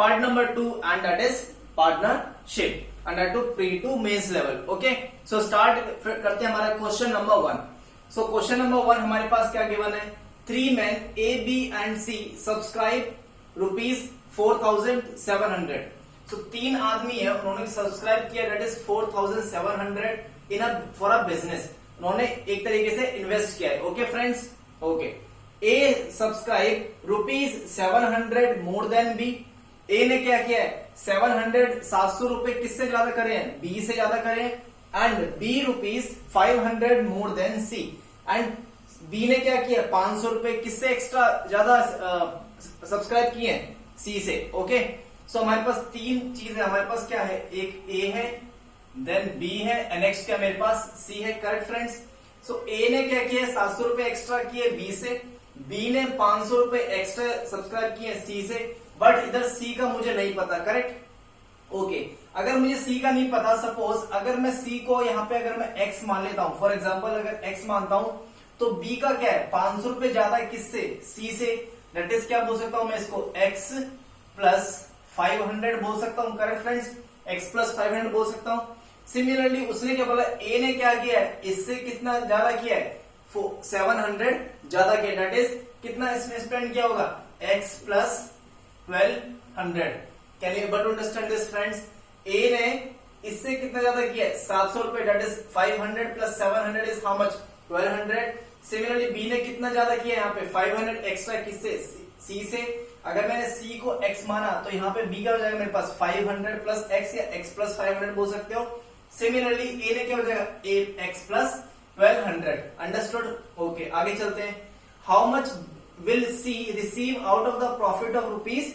part number 2 and that is partnership and that to pre to mains level. Okay, so start करते हैं हमारा question number 1. So question number 1 हमारे पास क्या given है? 3 men A, B and C subscribe rupees 4,700. So 3 आदमी है, उन्होंने subscribe किया that is 4,700 in a for a business. उन्होंने एक तरीके से इन्वेस्ट किया है. Okay friends, okay. A subscribe rupees 700 more than B. A ने क्या किया है? 700 रुपए किससे ज्यादा करे हैं? B से ज्यादा करे हैं. And B rupees 500 more than C. And B ने क्या किया? 500 रुपए किससे एक्स्ट्रा ज्यादा सब्सक्राइब किए हैं? C से. ओके, सो हमारे पास तीन चीज है. हमारे पास क्या है? एक A है, देन B है, एंड नेक्स्ट क्या मेरे पास? C है. Correct friends. सो A ने क्या किया? 700 रुपए एक्स्ट्रा किए B से. B ने 500 रुपए एक्स्ट्रा सब्सक्राइब किए C से. बट इधर C का मुझे नहीं पता. करेक्ट. ओके, अगर मुझे C का नहीं पता, सपोज अगर मैं C को यहाँ पे अगर मैं X मान लेता हूं, फॉर एग्जांपल अगर X मानता हूं, तो B का क्या है? 500 रुपए ज्यादा है किससे? C से. दैट इज क्या बोल सकता हूं मैं इसको? X प्लस 500 बोल सकता हूं. करेक्ट फ्रेंड्स, X प्लस 500 बोल सकता हूं. सिमिलरली उसने क्या बोला? A ने क्या किया है? इससे कितना ज्यादा किया है? 700 ज्यादा किया. दैट इज कितना इसने स्पेंड किया होगा? X plus 1200. Can you able to understand this friends? A ने इससे कितना ज्यादा किया है? 700 रुपए. That is 500 plus 700 is how much? 1200. Similarly B ने कितना ज्यादा किया यहाँ पे? 500 एक्स्ट्रा किससे? C से. अगर मैंने C को X माना तो यहाँ पे B क्या हो जाएगा मेरे पास? 500 प्लस X या X प्लस 500 बोल सकते हो. सिमिलरली A ने क्या हो जाएगा? X plus 1200. अंडरस्टूड? ओके, आगे चलते हैं. How much will C receive out of the profit of rupees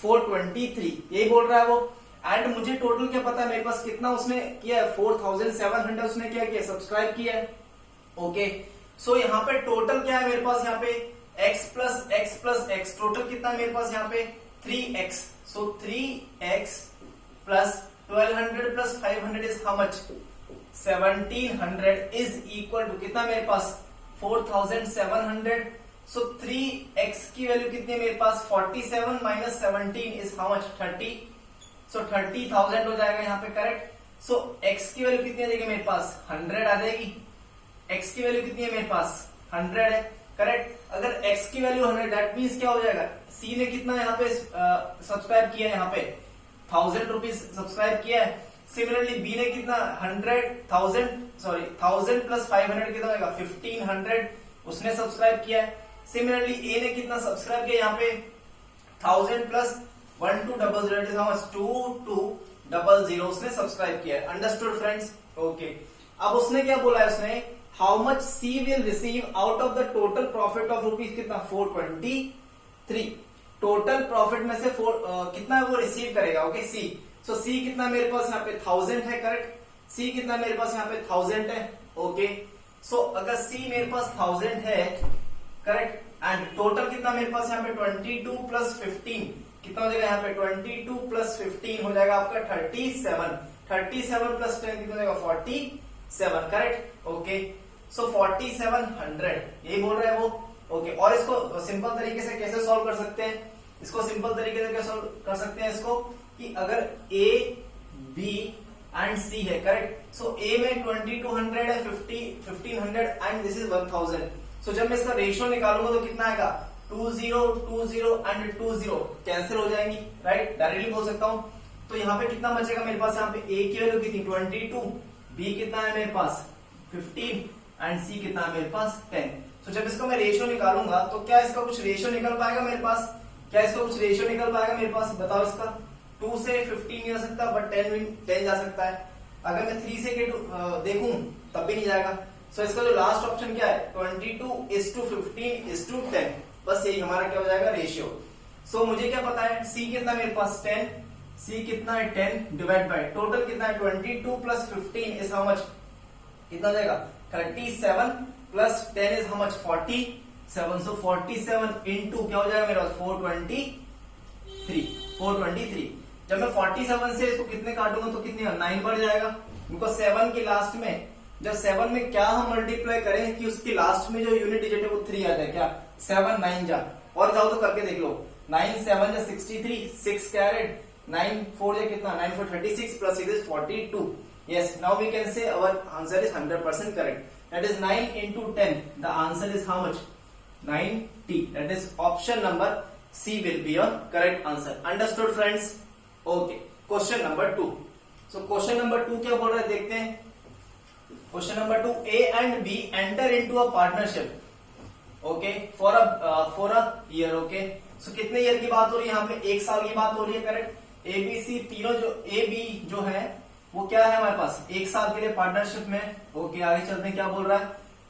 423? यही बोल रहा है वो. एंड मुझे टोटल क्या पता है मेरे पास? कितना उसने किया है? 4,700 उसने क्या किया? सब्सक्राइब किया है. ओके, सो यहाँ पे टोटल क्या है मेरे पास? यहाँ पे x plus x plus x. Total कितना मेरे पास यहाँ पे? 3x. So 3x plus 1200 plus 500 is how much? 1700 is equal to कितना मेरे पास? 4700. सो 3x की वैल्यू कितनी है मेरे पास? 47 माइनस 17 इज हाउ मच? 30. सो 30,000 हो जाएगा यहाँ पे. करेक्ट. सो x की वैल्यू कितनी आ जाएगी मेरे पास? 100 आ जाएगी. x की वैल्यू कितनी है मेरे पास? 100 है. करेक्ट. अगर x की वैल्यू 100, दैट मींस क्या हो जाएगा? C ने कितना यहाँ पे सब्सक्राइब किया है? यहाँ पे 1000 रुपीज सब्सक्राइब किया है. सिमिलरली B ने कितना? 1000 प्लस 500 कितना होगा? 1500 उसने सब्सक्राइब किया है. सिमिलरली A ने कितना सब्सक्राइब किया यहाँ पे? 1000 प्लस 1200 इज हाउ मच? 2200 उसने सब्सक्राइब किया है. Understood friends? ओके, अब उसने क्या बोला है? उसने how much C will receive out of the total profit of rupees कितना? 423. टोटल प्रॉफिट में से कितना वो रिसीव करेगा? Okay, C. सो C कितना मेरे पास यहाँ पे? 1000 है. करेक्ट. C कितना मेरे पास यहाँ पे? 1000 है. ओके, सो अगर C मेरे पास 1000 है, करेक्ट, एंड टोटल कितना मेरे पास यहाँ पे? 22 प्लस 15 कितना हो जाएगा यहाँ पे? 22 प्लस 15 हो जाएगा आपका 37. 37 प्लस 10 कितना हो जाएगा? 47. करेक्ट. ओके, सो 4700 यही बोल रहा है वो. ओके, और इसको सिंपल तरीके से कैसे सॉल्व कर सकते हैं? इसको सिंपल तरीके से कैसे सॉल्व कर सकते हैं इसको? कि अगर A, B एंड C है, करेक्ट, सो A में 2200 है, 1500 एंड दिस इज 1000. सो जब मैं इसका रेशियो निकालूंगा तो कितना आएगा? 20 एंड 20 कैंसिल हो जाएंगी. राइट, डायरेक्टली बोल सकता हूं. तो यहाँ पे कितना बचेगा मेरे पास? यहाँ पे A की वैल्यू कितनी? 22. B कितना है मेरे पास? 15 एंड C कितना है मेरे पास? 10. तो जब इसको मैं रेशियो निकालूंगा तो क्या इसका कुछ रेशियो निकल पाएगा मेरे पास? क्या इसका कुछ रेशियो निकल पाएगा मेरे पास? बताओ. इसका 2 से 15 नहीं जा सकता, बट 10 जा सकता है. अगर मैं 3 से देखूं तब भी नहीं जाएगा. सो इसका जो लास्ट ऑप्शन क्या है? 22:15:10. बस यही हमारा क्या हो जाएगा? रेशियो. सो मुझे क्या पता है? C कितना मेरे पास? 10. C कितना है? 10 डिवाइड बाय टोटल कितना है? 22 प्लस 15 इज हाउ मच? कितना हो जाएगा? 37 plus 10 is how much? 47. So 47 into क्या हो जाएगा मेरे पास? 423. जब मैं 47 से इसको कितने काटूंगा तो कितने? 9 बढ़ जाएगा. बिकॉज 7 के लास्ट में, जब 7 में क्या हम मल्टीप्लाई करें कि उसके लास्ट में जो यूनिट डिजिट है वो 3 आ जाए. क्या 7 9 जा? और जाओ तो करके देख लो. 9 7 जा 63, 6 कैरेट, 9 4 जा कितना, 9 4 36 plus 6 is 42. Yes, now we can say our answer is 100% correct. That is 9 into 10. The answer is how much? 90. That is option number C will be your correct answer. Understood friends? Okay. Question number 2. So question number 2 क्या बोल रहे हैं देखते हैं. Question number 2, A and B enter into a partnership. Okay, for a year. Okay, so कितने year की बात हो रही है यहाँ पे, 1 साल की बात हो रही है. करेक्ट. A B C तीनों जो A B जो है वो क्या है हमारे पास, 1 साल के लिए पार्टनरशिप में. ओके, आगे चलते हैं. क्या बोल रहा है,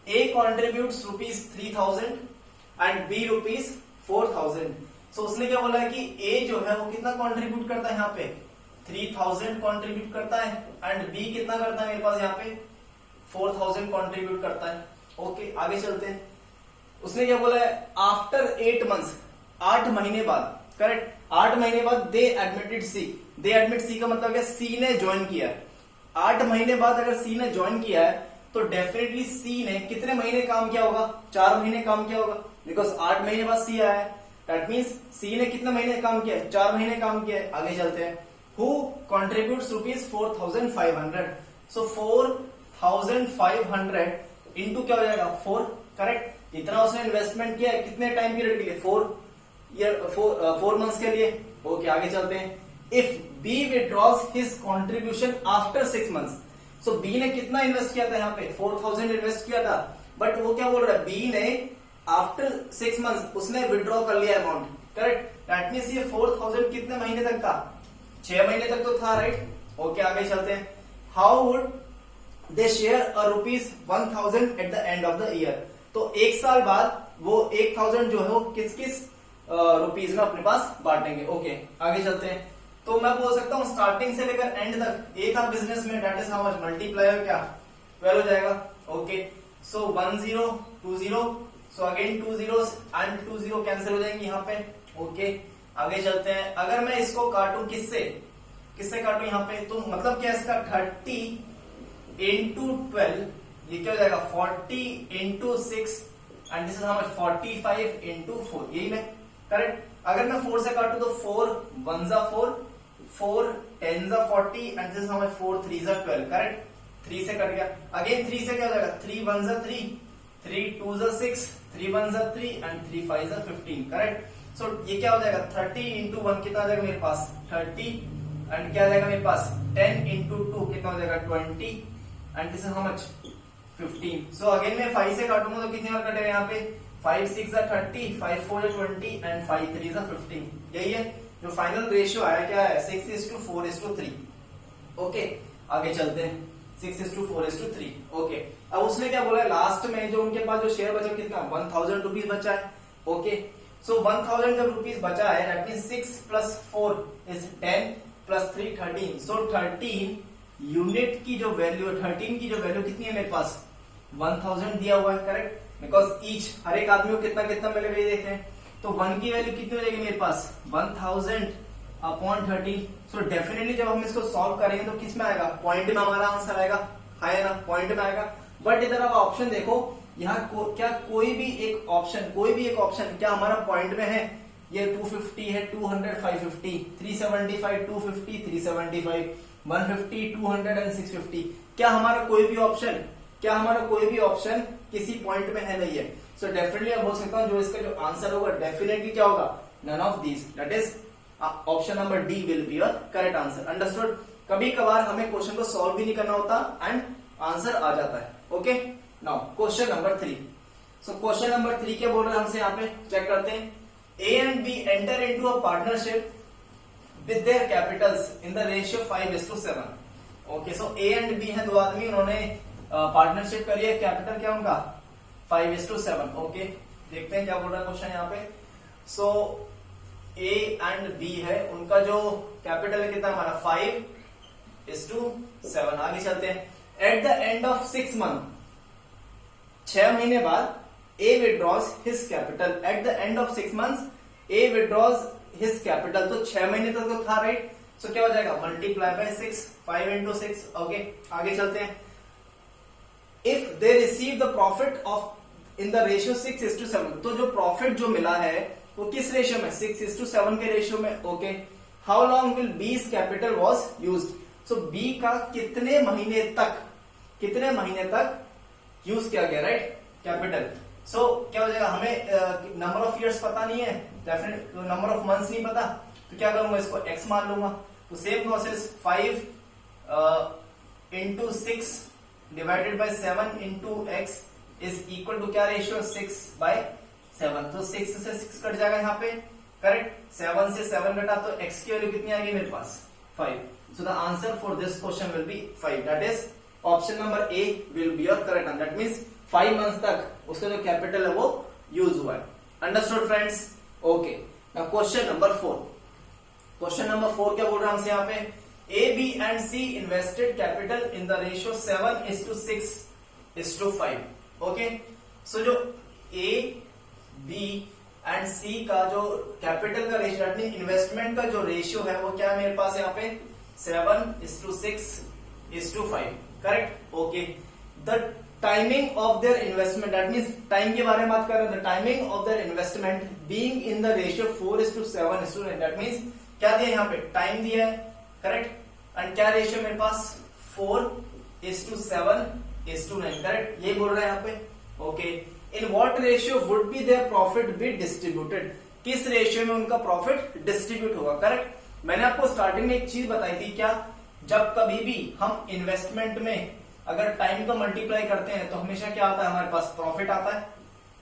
A contributes ₹3,000 एंड B ₹4,000. सो उसने क्या बोला है कि A जो है वो कितना कंट्रीब्यूट करता है यहाँ पे, 3,000 कंट्रीब्यूट करता है एंड B कितना करता है मेरे पास यहाँ पे, 4,000 कंट्रीब्यूट करता है. ओके, आगे चलते हैं. उसने क्या बोला है, आफ्टर 8 months, 8 महीने बाद. करेक्ट. 8 महीने बाद दे एडमिटेड सी. दे एडमिट सी का मतलब क्या, सी ने ज्वाइन किया है. 8 महीने बाद अगर सी ने ज्वाइन किया है तो डेफिनेटली सी ने कितने महीने काम किया होगा, 4 महीने काम किया होगा. बिकॉज 8 महीने बाद सी आया है. दैट मीन्स सी ने कितने महीने काम किया है, 4 महीने काम किया है. आगे चलते हैं. Who contributes ₹4,500. सो 4,500 इंटू क्या हो जाएगा, 4. करेक्ट. इतना उसने इन्वेस्टमेंट किया है कितने टाइम पीरियड के लिए, 4 मंथ्स के लिए. ओके, आगे चलते हैं. If B withdraws his contribution after 6 months. So B ने कितना इन्वेस्ट किया था यहाँ पे, 4,000 इन्वेस्ट किया था. बट वो क्या बोल रहा है, बी ने आफ्टर 6 months उसने विड्रॉ कर लिया अमाउंट. करेक्ट. दैट मीन्स ये 4,000 कितने महीने तक था, 6 महीने तक तो था. राइट. ओके, आगे चलते हैं. How would they share ₹1,000 eight the end of the year. तो 1 साल बाद वो 1,000 जो है वो किस किस रुपीज में अपने पास बांटेंगे. ओके, आगे चलते हैं. तो मैं बोल सकता हूँ स्टार्टिंग से लेकर एंड तक ए था बिजनेस में, that is how much, multiplier क्या 12 हो जाएगा. Okay, so 1 0 2 0, so again 2 zeros and 2 0 cancel हो जाएंगे यहाँ पे. ओके, आगे चलते हैं. अगर मैं इसको काटूं किससे काटूं यहाँ पे, तो मतलब क्या इसका 30 into 12, ये क्या हो जाएगा 40 into 6 and this is how much 45 into 4. यही मैं. करेक्ट. अगर मैं 4 से काटूं तो 4 1 जा 4, 4 10 जा 40 and this is how much 4 3 जा 12. करेक्ट. 3 से कट गया. अगेन 3 से क्या हो जाएगा, 3 1 जा 3, 3 2 जा 6, 3 1 जा 3 एंड 3 5 जा 15. करेक्ट. सो ये क्या हो जाएगा, 30 into 1 कितना आ जाएगा मेरे पास, 30 एंड क्या आ जाएगा मेरे पास, 10 into 2 कितना हो जाएगा, 20 and this is how much 15. So again मैं 5 से काटूंगा तो कितने बार कटेगा यहाँ पे, 5 6 जा 30, 5 4 जा 20 एंड 5 3 जा 15. यही है जो फाइनल रेशियो आया, क्या है 6:4:3. ओके, आगे चलते हैं. 6:4:3. ओके, अब उसने क्या बोला लास्ट में, जो उनके पास जो शेयर बचा कितना, 1,000 रुपीज बचा है. ओके, सो 1,000 जब रुपीज बचा है, that mean 6 + 4 is 10 + 3 13. So 13 unit की जो वैल्यू है, 13 की जो वैल्यू कितनी है मेरे पास, 1,000 दिया हुआ है. करेक्ट. बिकॉज ईच हर एक आदमी को कितना कितना मिलेगा ये देख रहे हैं. तो 1 की वैल्यू कितनी हो जाएगी मेरे पास, 1,000 अपॉन 13. सो डेफिनेटली जब हम इसको सॉल्व करेंगे तो किस में आएगा, पॉइंट में हमारा आंसर आएगा. है ना, पॉइंट में आएगा. बट इधर आप ऑप्शन देखो, यहाँ क्या कोई भी एक ऑप्शन क्या हमारा पॉइंट में है. ये 250 है, 200 550, 375 250 375, 150 200 एंड 650. क्या हमारा कोई भी ऑप्शन किसी पॉइंट में है, नहीं है. सो डेफिनेटली मैं बोल सकता हूँ जो इसका जो आंसर होगा डेफिनेटली क्या होगा, none of these. That is option number D will be your correct answer. Understood. कभी कभार हमें क्वेश्चन को सॉल्व भी नहीं करना होता एंड आंसर आ जाता है. Okay, now question number 3. सो क्वेश्चन नंबर 3 क्या बोल रहे हैं हमसे, यहाँ पे चेक करते हैं. A and B enter into a partnership with their capitals in the ratio 5:7. Okay, so A and B है, दो आदमी, उन्होंने पार्टनरशिप करी है. कैपिटल क्या उनका 5:7. ओके, देखते हैं क्या बोल रहा है क्वेश्चन यहाँ पे. सो ए एंड बी है, उनका जो कैपिटल है कितना हमारा 5:7. आगे चलते हैं. At the end of 6 months, 6 महीने बाद A withdraws his capital. At the end of 6 months A withdraws his capital. तो 6 महीने तक तो था. राइट. सो क्या हो जाएगा, मल्टीप्लाई बाय 6, 5 into 6. ओके, आगे चलते हैं. If they receive the profit of in the ratio 6:7, तो जो प्रॉफिट जो मिला है वो किस रेशियो में, 6:7 के रेशियो में। Okay, how long will B's capital was used, so B का कितने महीने तक यूज किया गया, राइट, कैपिटल। सो क्या हो जाएगा, हमें नंबर ऑफ इयर्स पता नहीं है, डेफिनेट नंबर ऑफ मंथ्स नहीं पता, तो क्या करूंगा, इसको x मान लूंगा। तो same process 5 into 6 divided by 7 into x is equal to क्या रेशियो, 6/7। तो 6 से 6 कट जाएगा यहाँ पे, करेक्ट, 7 से 7 कटा तो x की वैल्यू कितनी आएगी मेरे पास, 5। So the answer for this question will be 5, that is option number A will be your correct answer. That means 5 months तक उसका जो कैपिटल है वो यूज हुआ है। Understood friends? Okay, now question number 4। Question number 4 क्या बोल रहा है हमसे यहाँ पे, A B and C invested capital in the ratio 7:6:5। Okay, so जो ए बी एंड सी का जो कैपिटल का रेशियो, इन्वेस्टमेंट का जो रेशियो है वो क्या है मेरे पास यहाँ पे, 7:6:5, correct. Okay, the timing of their investment, that means time के बारे में बात कर रहे हैं, the timing of their investment being in the ratio 4:7:9, that means क्या दिया यहाँ पे, टाइम दिया है, करेक्ट, एंड क्या रेशियो मेरे पास, 4:7:9, करेक्ट, ये बोल रहा है यहाँ पे। Okay, in what ratio would be their profit be distributed, किस रेशियो में उनका प्रॉफिट डिस्ट्रीब्यूट होगा, करेक्ट। मैंने आपको स्टार्टिंग में एक चीज बताई थी, क्या, जब कभी भी हम इन्वेस्टमेंट में अगर टाइम को मल्टीप्लाई करते हैं तो हमेशा क्या आता है, हमारे पास प्रॉफिट आता है,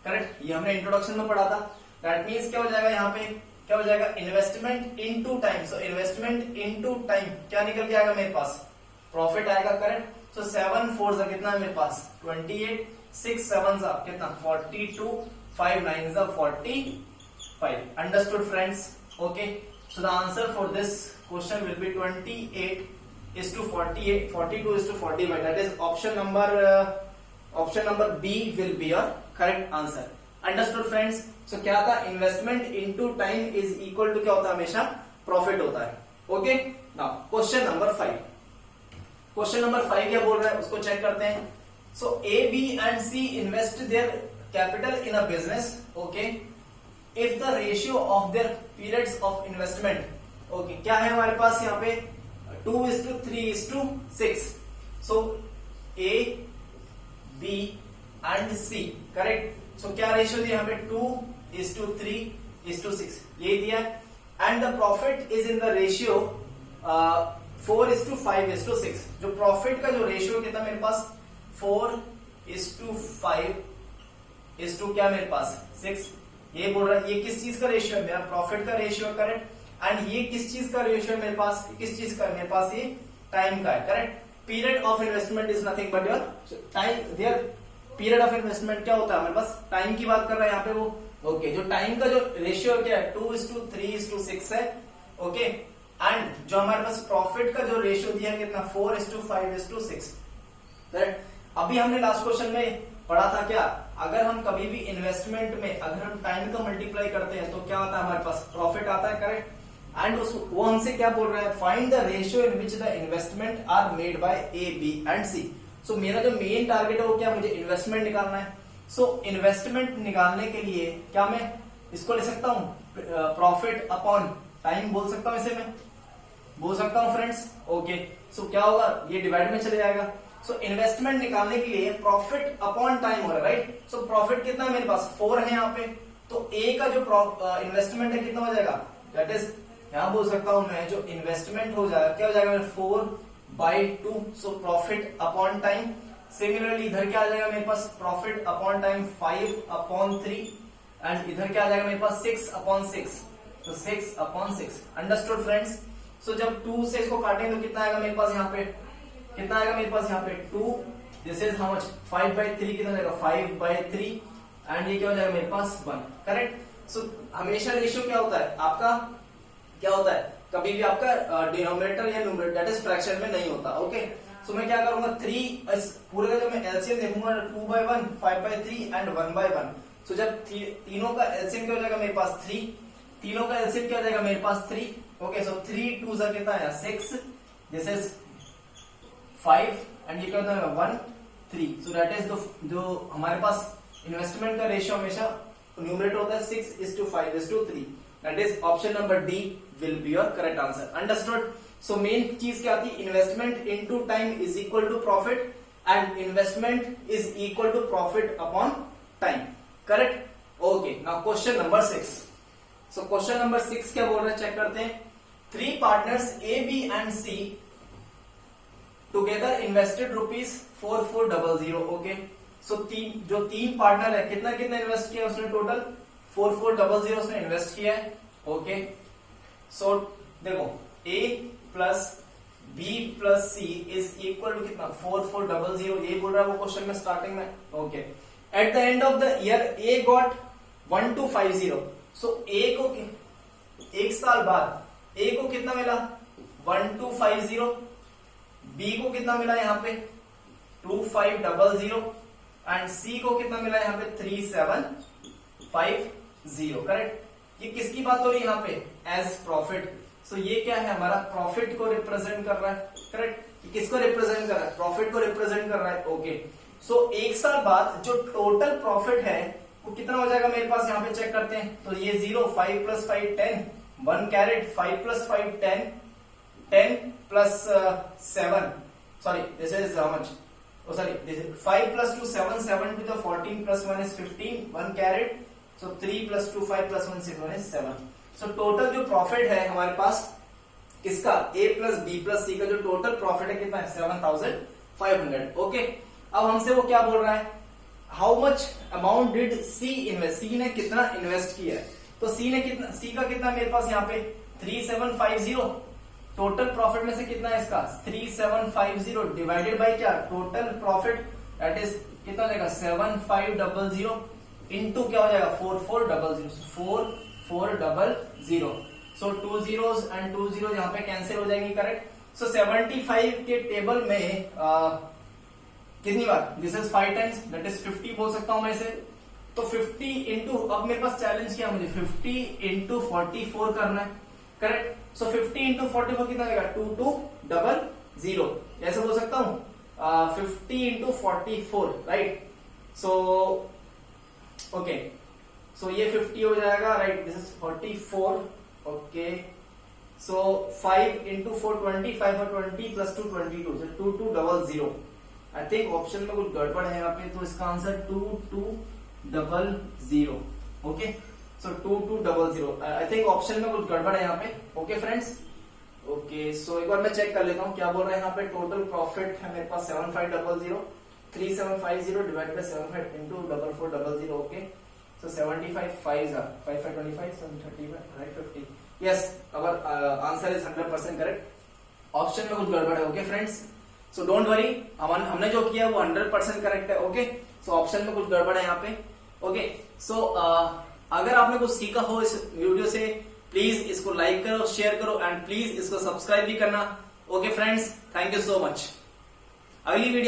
करेक्ट, ये हमने इंट्रोडक्शन में पढ़ा था। दैट मींस क्या हो जाएगा यहाँ पे, क्या हो जाएगा, investment into time, so investment into time क्या निकल के आएगा मेरे पास, प्रॉफिट आएगा, करेक्ट। सो 7 4 कितना है मेरे पास, 28, 6 7 कितना, 42, 5 9 45। Understood friends? Okay, so the answer for this question will be 28:48, 42:45, that is option number B will be your correct answer. Understood friends? So क्या था, investment into time is equal to क्या होता है, हमेशा प्रॉफिट होता है। Okay, now question number 5। Question number 5 क्या बोल रहा है उसको चेक करते हैं। So A B and C invest their capital in a business, okay, if the ratio of their periods of investment, okay, क्या है हमारे पास यहाँ पे, 2:3:6। So A B and C, correct, so क्या रेशियो दिया यहाँ पे, 2:3:6 ये दिया, and the profit is in the ratio 4:5:6। जो प्रॉफिट का जो रेशियो कितना मेरे पास, 4:5 क्या मेरे पास, 6। ये बोल रहा है, ये किस चीज का रेशियो है, मेरा प्रॉफिट का रेशियो, करेक्ट, एंड ये किस चीज का रेशियो है मेरे पास, किस चीज का, मेरे पास ये टाइम का है, correct. Period of investment is nothing but your time, there period of investment क्या होता है हमारे पास, टाइम की बात कर रहा है यहाँ पे वो। ओके, जो टाइम का जो रेशियो क्या है, 2:3:6 है, ओके, एंड जो हमारे पास प्रॉफिट का जो रेशियो दिया है कितना, 4:5:6, करेक्ट। अभी हमने लास्ट क्वेश्चन में पढ़ा था क्या, अगर हम कभी भी इन्वेस्टमेंट में अगर हम टाइम का मल्टीप्लाई करते हैं तो क्या होता है, हमारे पास प्रॉफिट आता है, करेक्ट। एंड वो हमसे क्या बोल रहा है, find the ratio in which the investment are made by A B and C. So मेरा जो मेन टारगेट है वो क्या, मुझे इन्वेस्टमेंट निकालना है। सो इन्वेस्टमेंट निकालने के लिए क्या मैं इसको ले सकता हूं, प्रॉफिट अपॉन टाइम बोल सकता हूं, इसे मैं बोल सकता हूं फ्रेंड्स। ओके, सो क्या होगा, ये डिवाइड में चले जाएगा। सो इन्वेस्टमेंट निकालने के लिए प्रॉफिट अपॉन टाइम हो रहा है, राइट। सो प्रॉफिट कितना है मेरे पास, 4 है यहाँ पे, तो ए का जो इन्वेस्टमेंट है कितना हो जाएगा, दैट इज यहां बोल सकता हूं मैं, जो इन्वेस्टमेंट हो जाएगा क्या हो जाएगा, 4/2। So profit upon time. Similarly इधर क्या आ जाएगा मेरे पास, प्रॉफिट अपॉन टाइम 5/3, एंड इधर क्या आ जाएगा मेरे पास, 6/6, तो 6/6। Understood friends? सो जब 2 से इसको काटेंगे तो कितना आएगा मेरे पास यहाँ पे, कितना आएगा मेरे पास यहाँ पे, 2, दिस इज हाउ मच, 5/3 कितना जाएगा, 5/3, एंड ये क्या हो जाएगा मेरे पास, 1, करेक्ट। सो हमेशा रेशियो क्या होता है आपका, क्या होता है, कभी भी आपका डिनोमिनेटर या न्यूमरेटर दैट इज फ्रैक्शन में नहीं होता। ओके, सो मैं क्या करूंगा, 3 पूरे का जब मैं एलसीएम देखूंगा, 2/1, 5/3 एंड 1/1। सो जब तीनों का एलसीएम क्या हो जाएगा मेरे पास, 3, तीनों का एलसीएम क्या हो जाएगा मेरे पास, 3। ओके, सो 3 2 कितना है, 6, दिस इज 5, एंड ये क्या होता है, 1 3। सो दैट इज जो हमारे पास इन्वेस्टमेंट का रेशियो हमेशा न्यूमरेटर होता है 6:5:3, that is option number D will be your correct answer. Understood? So main चीज क्या आती है, investment into time is equal to profit and investment is equal to profit upon time. Correct? Okay, now question number 6। So question number 6 क्या बोल रहे हैं, check करते हैं। 3 partners A, B and C together invested ₹4400। Okay, so जो तीन partner है, कितना कितना इन्वेस्ट किया उसने, टोटल 4400 उसने इन्वेस्ट किया है। ओके, सो देखो A plus B plus C is equal to कितना, 4400, ये बोल रहा है वो क्वेश्चन में स्टार्टिंग में। Okay, eight the end of the year A got 1250। सो ए को एक साल बाद ए को कितना मिला, 1250, बी को कितना मिला यहाँ पे 2500 एंड सी को कितना मिला यहाँ पे 3750। करेक्ट? ये किसकी बात हो रही है यहाँ पे, एज प्रॉफिट। सो ये क्या है, हमारा प्रॉफिट को रिप्रेजेंट कर रहा है। करेक्ट? किसको रिप्रेजेंट कर रहा है, प्रॉफिट को रिप्रेजेंट कर रहा है। ओके, सो एक साल बाद जो टोटल प्रॉफिट है वो कितना हो जाएगा मेरे पास, यहाँ पे चेक करते हैं। तो ये 0, 5 + 5 10, 1 carat, 5 + 5 10, 10 + 7, sorry this is how much, oh sorry this is 5 + 2 7, 7 to the 14 + 1 is 15, 1 carat, so 3 + 2 5 + 1 6 1 is 7। so total जो प्रॉफिट है हमारे पास किसका, A + B + C का जो टोटल प्रॉफिट है कितना है, 7500। ओके, अब हमसे वो क्या बोल रहा है, how much amount did C invest, C ने कितना इन्वेस्ट किया है। तो सी ने कितना, सी का कितना मेरे पास यहाँ पे 3750, टोटल प्रॉफिट में से कितना है इसका 3750 डिवाइडेड बाय क्या, टोटल प्रॉफिट, दैट इज कितना हो जाएगा 7500 इंटू क्या हो जाएगा 4400, 4400। सो 2 zeros एंड 2 zeros यहाँ पे कैंसिल हो जाएंगी। करेक्ट? सो 75 के टेबल में कितनी बार, this is 5 times, that is 50 बोल सकता हूं मैं इसे। तो 50 इंटू, अब मेरे पास चैलेंज क्या, मुझे 50 इंटू 44 करना है। करेक्ट? सो 50 इंटू 44 कितना आएगा, 2200, ऐसे बोल सकता हूं 50 इंटू 44, राइट? सो ओके, सो ये 50 हो जाएगा, right, this is 44। Okay, so 5 into 4 25 और 20 + 2 22, 2200। आई थिंक ऑप्शन में कुछ गड़बड़ है यहाँ पे, तो इसका answer 2200। Okay, so 2200, I think option में कुछ गड़बड़ है यहाँ पे। ओके फ्रेंड्स, ओके, सो एक बार मैं चेक कर लेता हूँ क्या बोल रहा है यहाँ पे। टोटल प्रॉफिट है मेरे पास 7500, 3750 divide by 75 into 4400। Okay, so 75 5 5 5 25 30 right 50। Yes, our answer is 100% correct. Option में कुछ गड़बड़ है। Okay friends, so don't worry, हमने जो किया वो 100% करेक्ट है। ओके, सो ऑप्शन में कुछ गड़बड़ है यहाँ पे। ओके, सो अगर आपने कुछ सीखा हो इस वीडियो से, प्लीज इसको लाइक करो, शेयर करो एंड प्लीज इसको सब्सक्राइब भी करना। Okay friends, thank you so much. अगली वीडियो